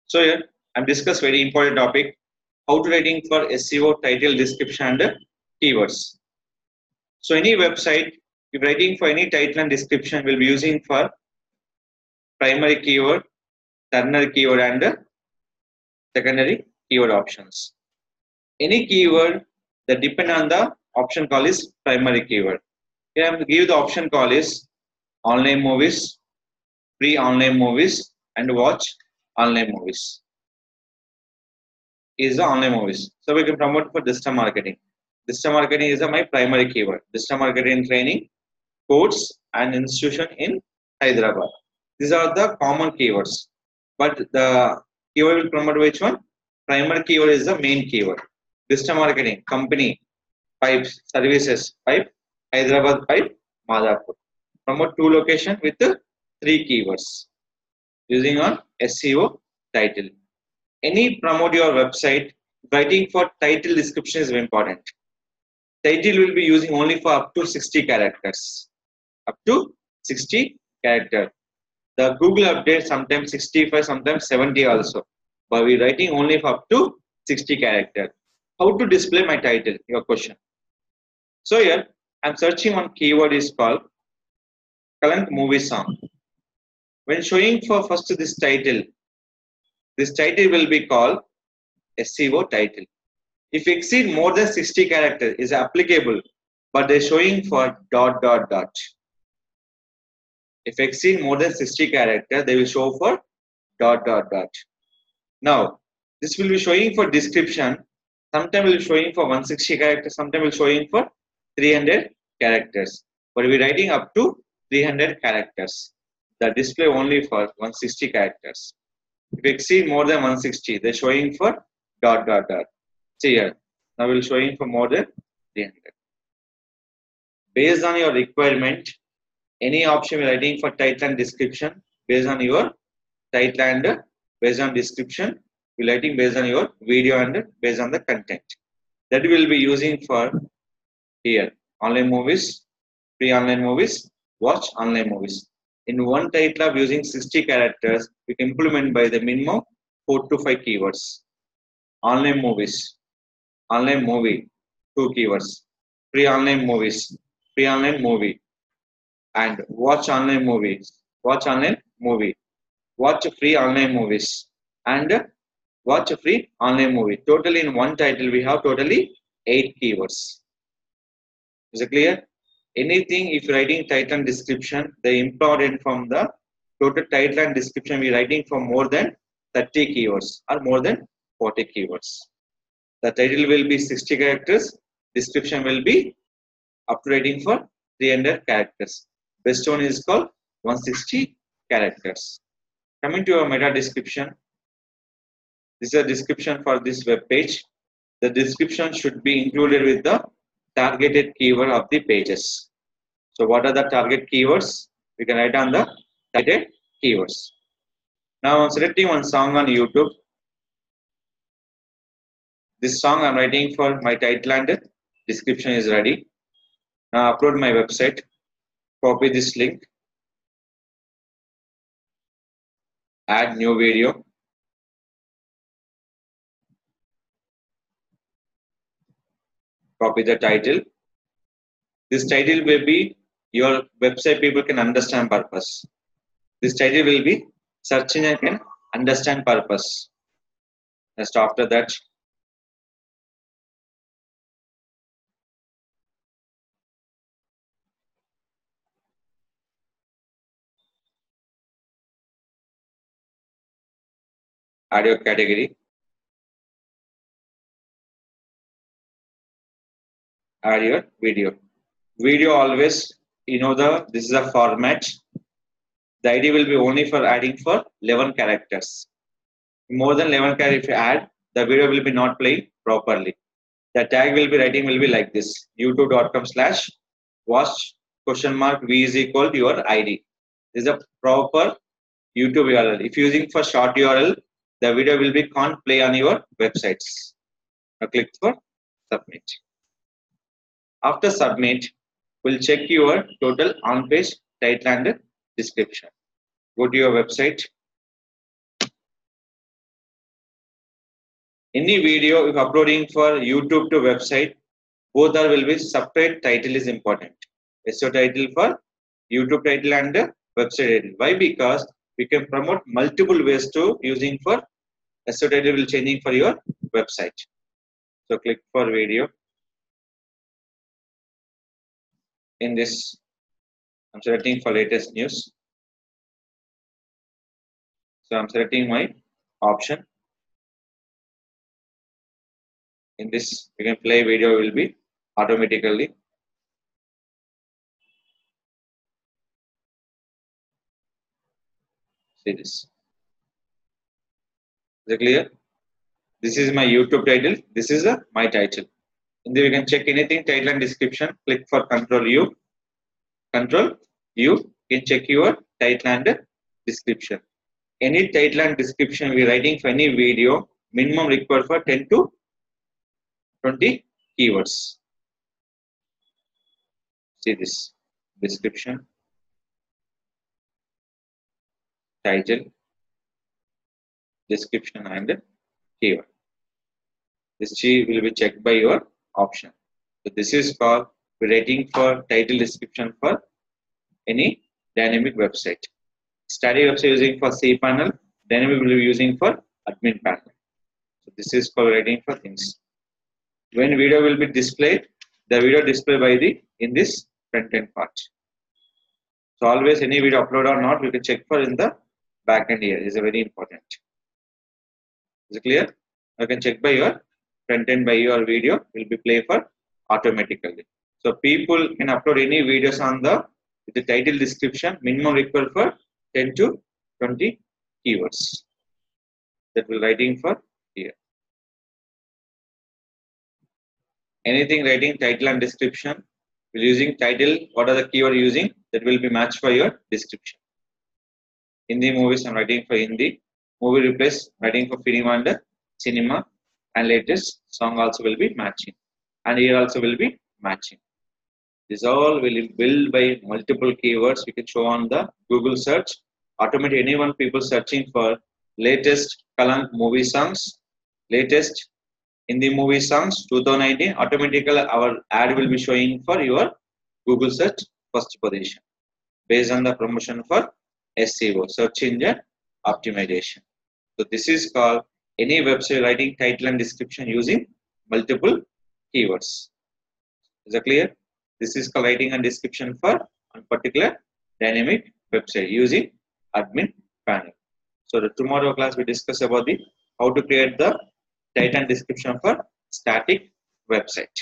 So here I'm discuss very important topic, how to writing for SEO title, description and keywords. So any website, if writing for any title and description will be using for primary keyword, tertiary keyword and secondary keyword options. Any keyword that depend on the option call is primary keyword. Here I am to give the option call is online movies, free online movies and watch online movies. Is the online movies. So we can promote for digital marketing. Digital marketing is my primary keyword. Digital marketing training, course and institution in Hyderabad. These are the common keywords. But the keyword will promote which one? Primary keyword is the main keyword. Digital marketing, company, pipes, services, pipe, Hyderabad pipe, Madhapur. Promote two locations with three keywords using on SEO title. Any promote your website, writing for title description is very important. Title will be using only for up to 60 characters. Up to 60 characters. The Google update sometimes 65, sometimes 70 also. But we writing only for up to 60 characters. How to display my title? Your question. So here I'm searching on keyword is called current movie song. When showing for first this title will be called SEO title. If exceed more than 60 characters is applicable, but they're showing for ... If exceed more than 60 characters, they will show for ... Now, this will be showing for description. Sometimes will be showing for 160 characters, sometimes will be showing for 300 characters. But we're writing up to 300 characters. The display only for 160 characters. If exceed more than 160, they're showing for ... See here. Now we'll showing for more than 300. Based on your requirement, any option we're writing for title and description based on your title and based on description, we're writing based on your video and based on the content. That will be using for here online movies, free online movies, watch online movies. In one title of using 60 characters, we can implement by the minimum 4 to 5 keywords. Online movies, online movie, 2 keywords. Free online movies, free online movie. And watch online movies, watch online movie. Watch free online movies. And watch free online movie. Totally in one title, we have totally 8 keywords. Is it clear? Anything if writing title and description, the important from the total title and description, we writing for more than 30 keywords or more than 40 keywords. The title will be 60 characters, description will be up to writing for 300 characters. Best one is called 160 characters. Coming to our meta description, this is a description for this web page. The description should be included with the targeted keyword of the pages. So what are the target keywords? We can write on the targeted keywords. Now I'm selecting one song on YouTube. This song I'm writing for my title and description is ready. Now upload my website. Copy this link. Add new video. Copy the title. This title will be your website people can understand purpose. This title will be search engine can understand purpose. Just after that, add your category. Add your video. Video always, this is a format. The ID will be only for adding for 11 characters. More than 11 characters if you add, the video will be not playing properly. The tag will be writing will be like this: youtube.com/watch V is equal to your ID. This is a proper YouTube URL. If using for short URL, the video will be can't play on your websites. Now click for submit. After submit, we'll check your total on-page title and description. Go to your website. Any video if uploading for YouTube to website, both are will be separate title is important. SEO title for YouTube title and website title. Why? Because we can promote multiple ways to using for SEO title will changing for your website. So click for video. In this, I'm selecting for latest news. So I'm selecting my option. In this, you can play video will be automatically. See this. Is it clear? This is my YouTube title. This is my title. In there, you can check anything title and description. Click for Control U. Control U. You can check your title and description. Any title and description we are writing for any video, minimum required for 10 to 20 keywords. See this description, title, description, and keyword. This will be checked by your option. So this is called rating for title description for any dynamic website. Static website using for cPanel, dynamic will be using for admin panel. So this is called rating for things. When video will be displayed, the video displayed by the in this front end part. So always any video upload or not, we can check for in the back end here. Is a very important. Is it clear? You can check by your front end by your video will be play for automatically. So people can upload any videos on the title description, minimum required for 10 to 20 keywords. That will writing for here. Anything writing title and description, will using title, what are the keyword using, that will be matched for your description. Hindi movies I'm writing for Hindi, movie replace writing for film and cinema, and latest song also will be matching, and here also will be matching. This all will be built by multiple keywords. We can show on the Google search. Automate anyone people searching for latest Kalank movie songs, latest Hindi movie songs 2019. Automatically our ad will be showing for your Google search first position based on the promotion for SEO, search engine optimization. So this is called any website writing title and description using multiple keywords. Is it clear? This is called writing and description for a particular dynamic website using admin panel. So the tomorrow class we discuss about the how to create the title and description for static website.